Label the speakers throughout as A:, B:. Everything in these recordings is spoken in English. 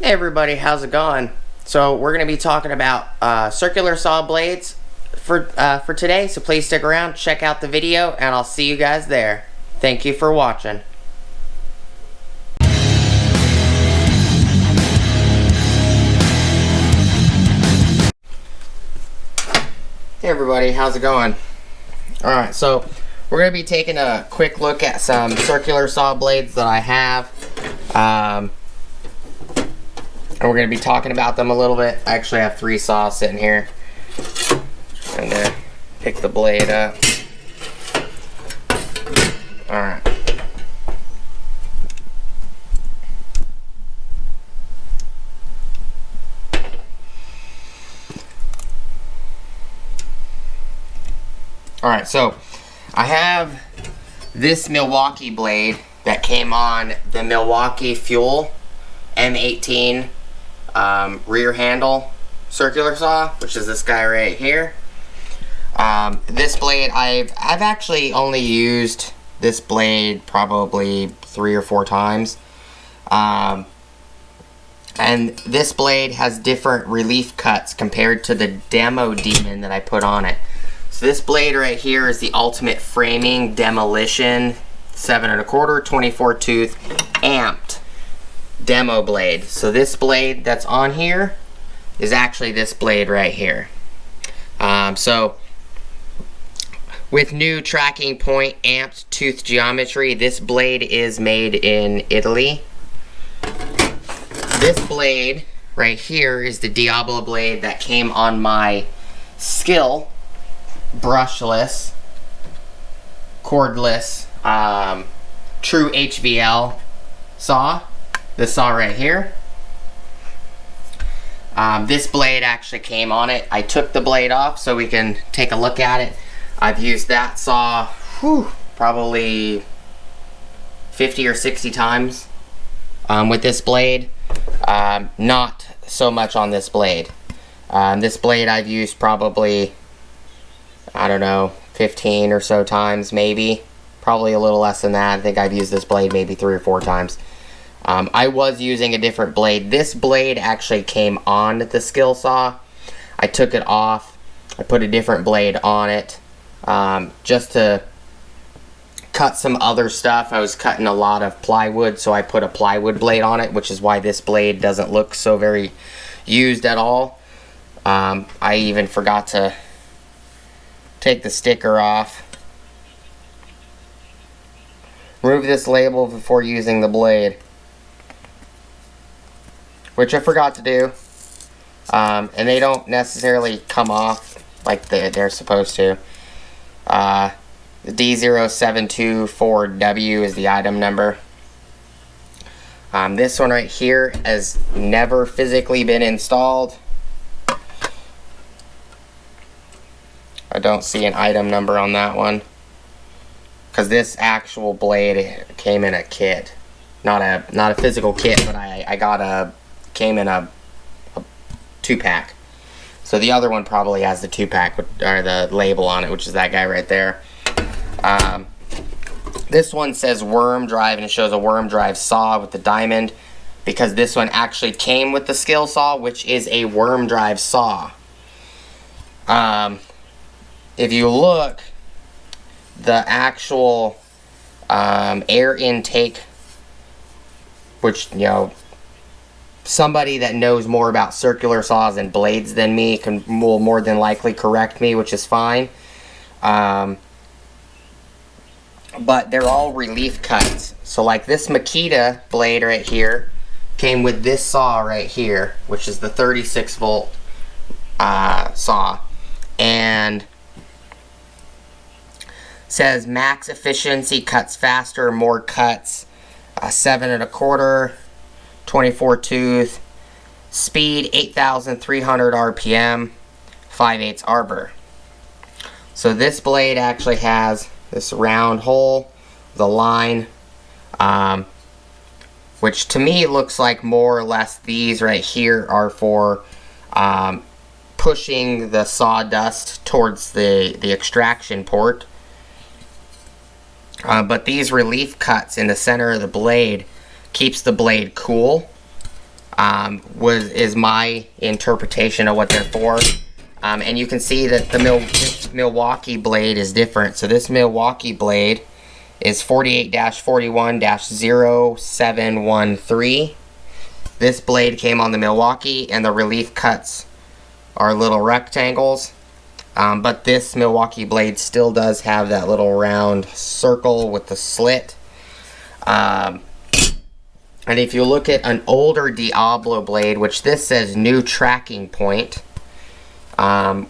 A: Hey everybody, how's it going? So we're going to be talking about circular saw blades for today, so please stick around, check out the video, and I'll see you guys there. Thank you for watching. Hey everybody, how's it going? Alright, so we're going to be taking a quick look at some circular saw blades that I have. And we're going to be talking about them a little bit. I actually have 3 saws sitting here. Trying to pick the blade up. Alright. Alright, so I have this Milwaukee blade that came on the Milwaukee Fuel M18 rear handle circular saw, which is this guy right here. This blade, I've actually only used this blade probably 3 or 4 times. And this blade has different relief cuts compared to the demo demon that I put on it. So this blade right here is the Ultimate Framing Demolition 7 1/4 24 tooth amped demo blade. So this blade that's on here is actually this blade right here. So with new tracking point amped tooth geometry, this blade is made in Italy. This blade right here is the Diablo blade that came on my Skill brushless, cordless, true HVL saw. This saw right here. This blade actually came on it. I took the blade off so we can take a look at it. I've used that saw probably 50 or 60 times with this blade. Not so much on this blade. This blade I've used probably, I don't know, 15 or so times maybe. Probably a little less than that. I think I've used this blade maybe 3 or 4 times. I was using a different blade. This blade actually came on the skill saw. I took it off. I put a different blade on it just to cut some other stuff. I was cutting a lot of plywood, so I put a plywood blade on it, which is why this blade doesn't look so very used at all. I even forgot to take the sticker off. Remove this label before using the blade, which I forgot to do. And they don't necessarily come off like they're supposed to. The D0724W is the item number. This one right here has never physically been installed. I don't see an item number on that one, because this actual blade came in a kit, not a physical kit, but I got came in a 2-pack. So the other one probably has the 2-pack or the label on it, which is that guy right there. This one says worm drive, and it shows a worm drive saw with the diamond, because this one actually came with the skill saw, which is a worm drive saw. If you look, the actual air intake, which, you know, somebody that knows more about circular saws and blades than me will more than likely correct me, which is fine. But they're all relief cuts. So like this Makita blade right here came with this saw right here, which is the 36 volt saw, and says max efficiency, cuts faster, more cuts, 7 1/4, 24 tooth, speed 8,300 RPM, 5/8 arbor. So this blade actually has this round hole, the line, which to me looks like more or less these right here are for pushing the sawdust towards the extraction port. But these relief cuts in the center of the blade keeps the blade cool. is my interpretation of what they're for. And you can see that this Milwaukee blade is different. So this Milwaukee blade is 48-41-0713. This blade came on the Milwaukee, and the relief cuts are little rectangles. But this Milwaukee blade still does have that little round circle with the slit. And if you look at an older Diablo blade, which this says new tracking point,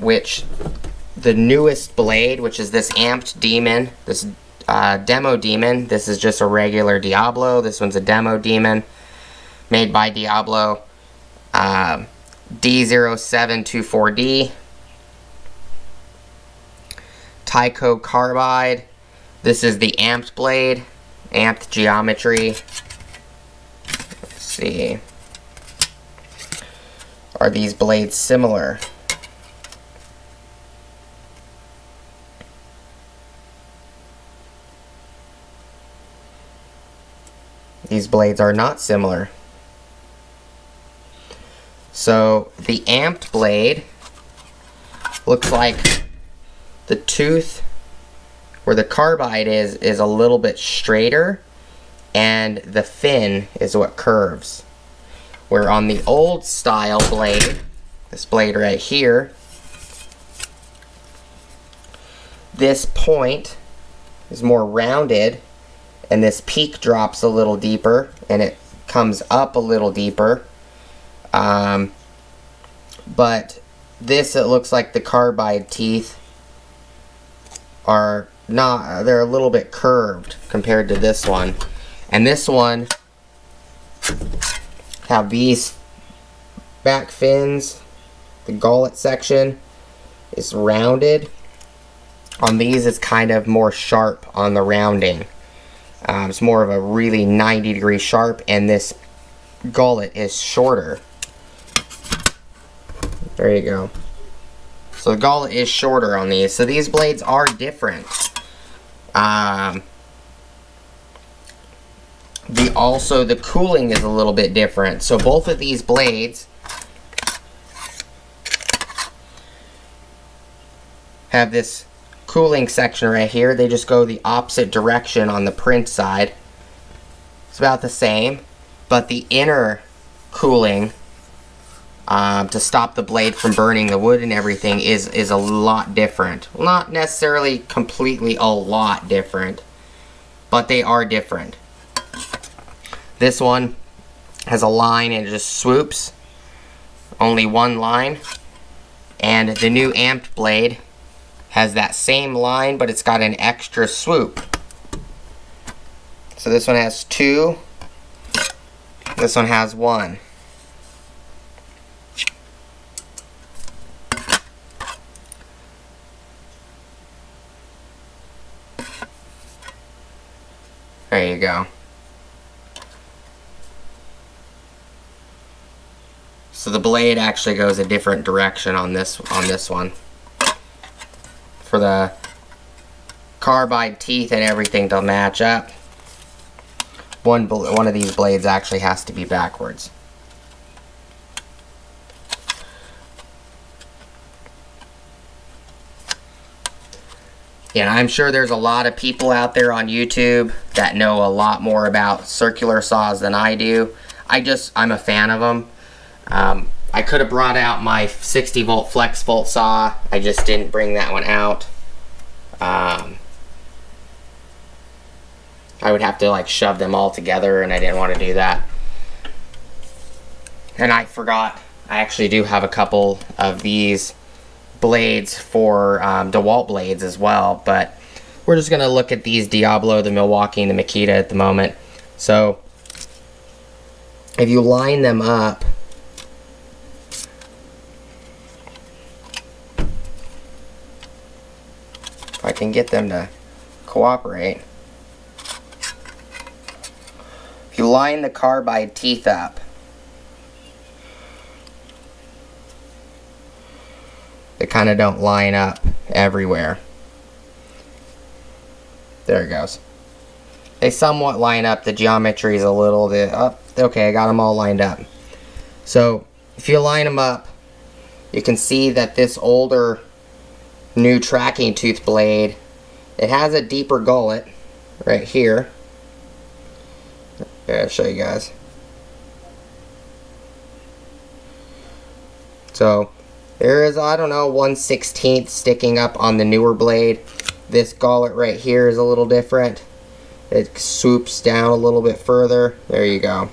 A: which the newest blade, which is this amped demon, this demo demon, this is just a regular Diablo. This one's a demo demon made by Diablo. D0724D. Tyco carbide. This is the amped blade, amped geometry. Let's see. Are these blades similar? These blades are not similar. So the amped blade looks like the tooth where the carbide is a little bit straighter, and the fin is what curves. Where on the old style blade, this blade right here, this point is more rounded, and this peak drops a little deeper, and it comes up a little deeper. But this, it looks like the carbide teeth are not, they're a little bit curved compared to this one. And this one have these back fins. The gullet section is rounded. On these, it's kind of more sharp on the rounding. It's more of a really 90-degree sharp, and this gullet is shorter. There you go. So the gullet is shorter on these. So these blades are different. The cooling is a little bit different. So both of these blades have this cooling section right here. They just go the opposite direction on the print side. It's about the same, but the inner cooling to stop the blade from burning the wood and everything is a lot different. Well, not necessarily completely a lot different, but they are different. This one has a line and it just swoops, only one line, and the new amped blade has that same line, but it's got an extra swoop. So this one has two, this one has one. There you go. So the blade actually goes a different direction on this one. For the carbide teeth and everything to match up, one of these blades actually has to be backwards. Yeah, I'm sure there's a lot of people out there on YouTube that know a lot more about circular saws than I do. I'm a fan of them. I could have brought out my 60 volt flex volt saw. I just didn't bring that one out. I would have to like shove them all together, and I didn't want to do that. And I forgot, I actually do have a couple of these blades for DeWalt blades as well, but we're just gonna look at these Diablo, the Milwaukee, and the Makita at the moment. So if you line them up, if I can get them to cooperate, if you line the carbide teeth up, they kind of don't line up everywhere. There it goes. They somewhat line up. The geometry is a little bit up. Okay, I got them all lined up. So if you line them up, you can see that this older new tracking tooth blade, it has a deeper gullet right here. I'll show you guys. So there is, I don't know, 1/16 sticking up on the newer blade. This gullet right here is a little different. It swoops down a little bit further. There you go.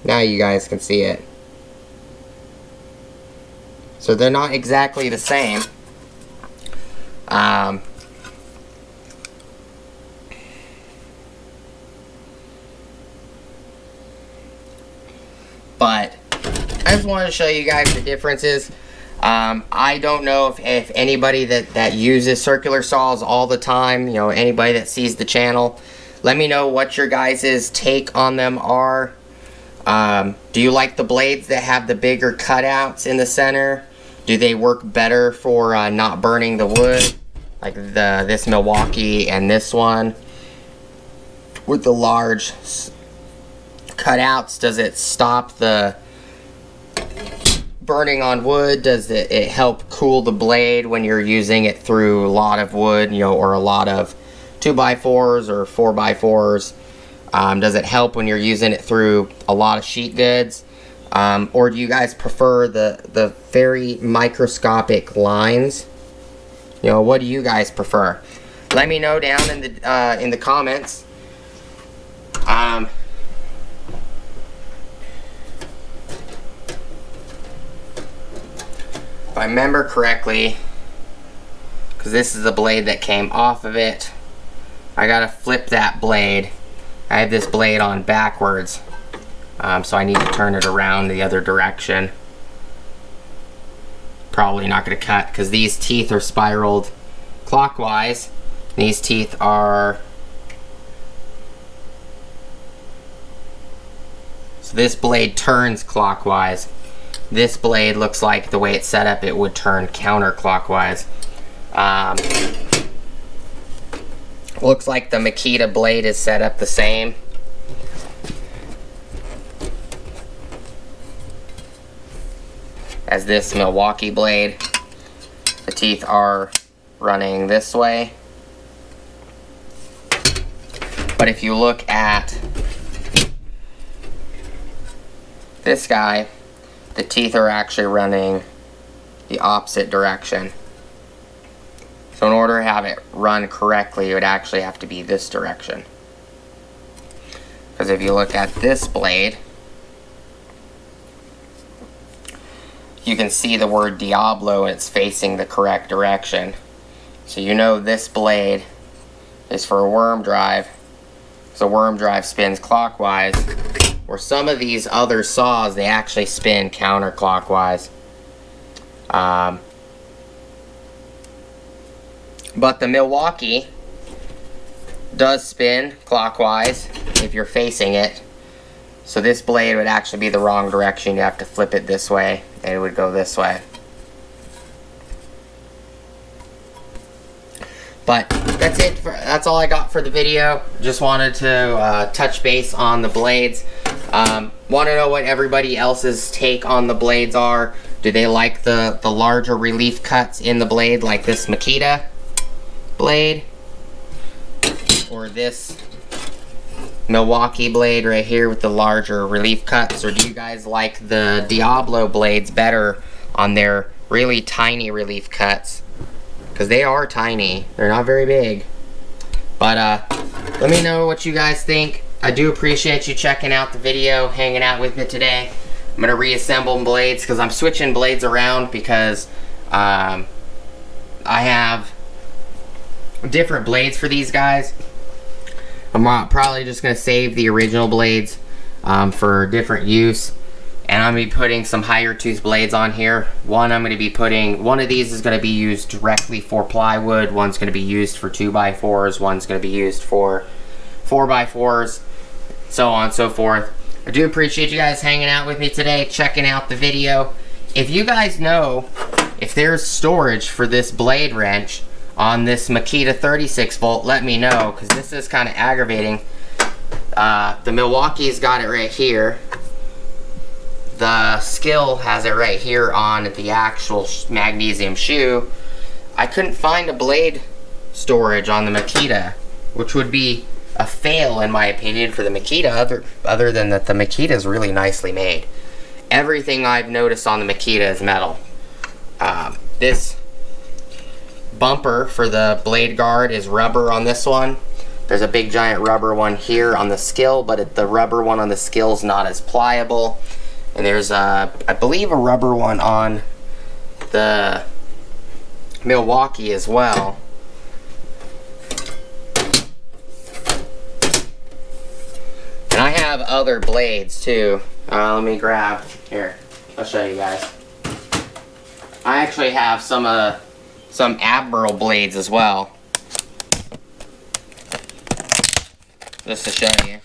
A: Now you guys can see it. So they're not exactly the same. But I just wanted to show you guys the differences. I don't know if anybody that uses circular saws all the time, you know, anybody that sees the channel, let me know what your guys' take on them are. Do you like the blades that have the bigger cutouts in the center? Do they work better for not burning the wood, like this Milwaukee and this one with the large cutouts? Does it stop the burning on wood? Does it help cool the blade when you're using it through a lot of wood, you know, or a lot of 2x4s or 4x4s? Does it help when you're using it through a lot of sheet goods? Or do you guys prefer the very microscopic lines? You know, what do you guys prefer? Let me know down in the comments. If I remember correctly, because this is the blade that came off of it, I gotta flip that blade. I have this blade on backwards, so I need to turn it around the other direction. Probably not gonna cut because these teeth are spiraled clockwise. These teeth are, so this blade turns clockwise. This blade looks like the way it's set up, it would turn counterclockwise. Looks like the Makita blade is set up the same. As this Milwaukee blade. The teeth are running this way. But if you look at this guy, the teeth are actually running the opposite direction. So in order to have it run correctly, it would actually have to be this direction. Because if you look at this blade, you can see the word Diablo and it's facing the correct direction. So you know this blade is for a worm drive. So worm drive spins clockwise. Or some of these other saws, they actually spin counterclockwise. But the Milwaukee does spin clockwise if you're facing it. So this blade would actually be the wrong direction. You have to flip it this way and it would go this way. But that's it. That's all I got for the video. Just wanted to touch base on the blades. Want to know what everybody else's take on the blades are. Do they like the larger relief cuts in the blade like this Makita blade? Or this Milwaukee blade right here with the larger relief cuts? Or do you guys like the Diablo blades better on their really tiny relief cuts? Because they are tiny. They're not very big. But let me know what you guys think. I do appreciate you checking out the video, hanging out with me today. I'm going to reassemble blades because I'm switching blades around because I have different blades for these guys. I'm probably just going to save the original blades for different use. And I'm going to be putting some higher tooth blades on here. One of these is going to be used directly for plywood. One's going to be used for 2x4s. One's going to be used for 4x4s. So on and so forth. I do appreciate you guys hanging out with me today, checking out the video. If you guys know if there's storage for this blade wrench on this Makita 36 volt, let me know, because this is kind of aggravating. The Milwaukee's got it right here. the Skill has it right here on the actual magnesium shoe. I couldn't find a blade storage on the Makita, which would be a fail in my opinion for the Makita, other than that the Makita is really nicely made. Everything I've noticed on the Makita is metal. This bumper for the blade guard is rubber on this one. There's a big giant rubber one here on the Skill, but the rubber one on the Skill is not as pliable. And there's I believe a rubber one on the Milwaukee as well. And I have other blades too. Let me grab, here, I'll show you guys. I actually have some Admiral blades as well. Just to show you.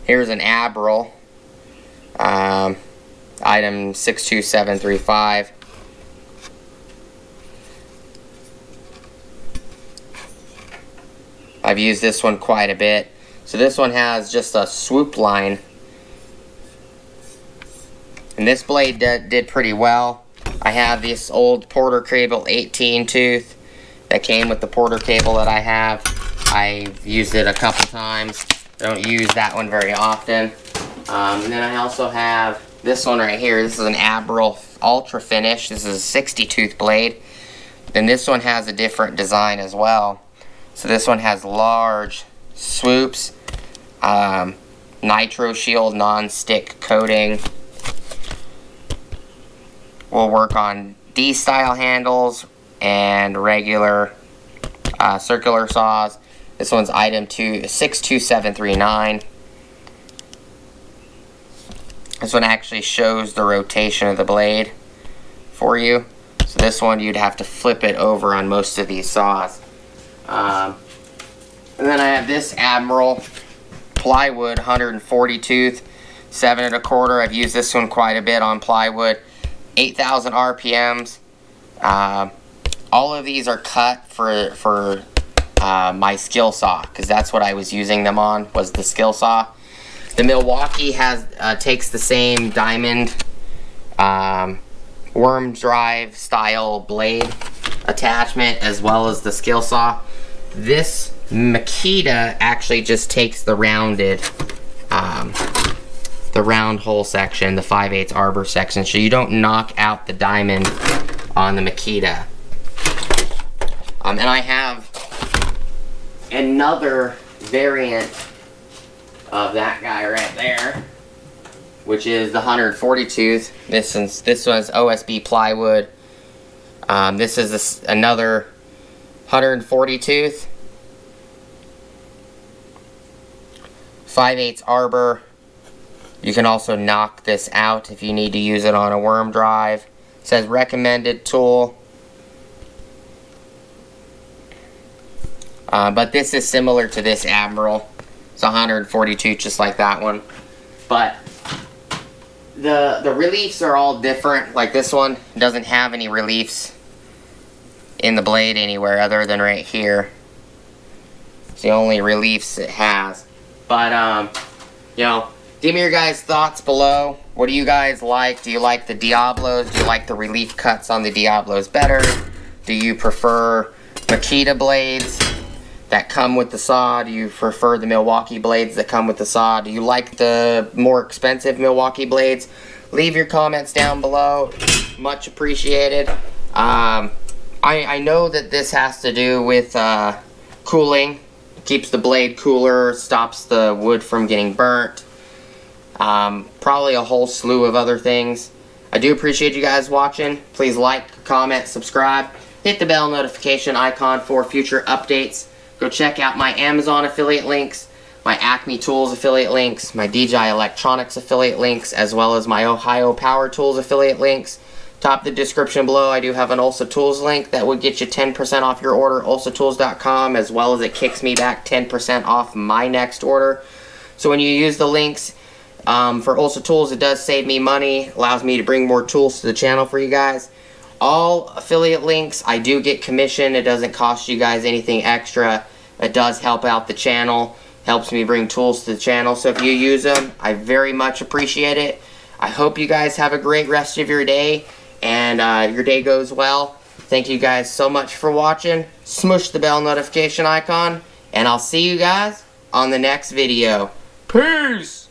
A: Here's an Admiral, item 62735. I've used this one quite a bit. So this one has just a swoop line. And this blade did pretty well. I have this old Porter Cable 18 tooth that came with the Porter cable that I have. I've used it a couple times. I don't use that one very often. And then I also have this one right here. This is an Admiral Ultra Finish. This is a 60 tooth blade. Then this one has a different design as well. So this one has large swoops, nitro shield non-stick coating. We'll work on D-style handles and regular circular saws. This one's item 62739. This one actually shows the rotation of the blade for you. So this one you'd have to flip it over on most of these saws. And then I have this Admiral plywood 140 tooth 7 1/4. I've used this one quite a bit on plywood. 8,000 RPMs. All of these are cut for my skill saw, because that's what I was using them on, was the skill saw. The Milwaukee has takes the same diamond worm drive style blade attachment as well as the skill saw. This Makita actually just takes the round hole section, the 5/8 arbor section, so you don't knock out the diamond on the Makita. And I have another variant of that guy right there, which is the 140 tooth. This one's OSB plywood. This is another 140 tooth, 5/8 arbor. You can also knock this out if you need to use it on a worm drive. It says recommended tool. But this is similar to this Admiral. It's 140 tooth, just like that one. But the reliefs are all different. Like this one doesn't have any reliefs in the blade anywhere other than right here. It's the only reliefs it has. But you know, give me your guys' thoughts below. What do you guys like? Do you like the Diablos? Do you like the relief cuts on the Diablos better? Do you prefer Makita blades that come with the saw? Do you prefer the Milwaukee blades that come with the saw? Do you like the more expensive Milwaukee blades? Leave your comments down below. Much appreciated. I know that this has to do with cooling. Keeps the blade cooler, stops the wood from getting burnt. Probably a whole slew of other things. I do appreciate you guys watching. Please like, comment, subscribe. Hit the bell notification icon for future updates. Go check out my Amazon affiliate links, my Acme Tools affiliate links, my DJI Electronics affiliate links, as well as my Ohio Power Tools affiliate links. Top of the description below, I do have an Ulsa Tools link that would get you 10% off your order, ulsatools.com, as well as it kicks me back 10% off my next order. So when you use the links for Ulsa Tools, it does save me money, allows me to bring more tools to the channel for you guys. All affiliate links, I do get commission. It doesn't cost you guys anything extra. It does help out the channel, helps me bring tools to the channel. So if you use them, I very much appreciate it. I hope you guys have a great rest of your day, and your day goes well. Thank you guys so much for watching. Smush the bell notification icon, and I'll see you guys on the next video. Peace!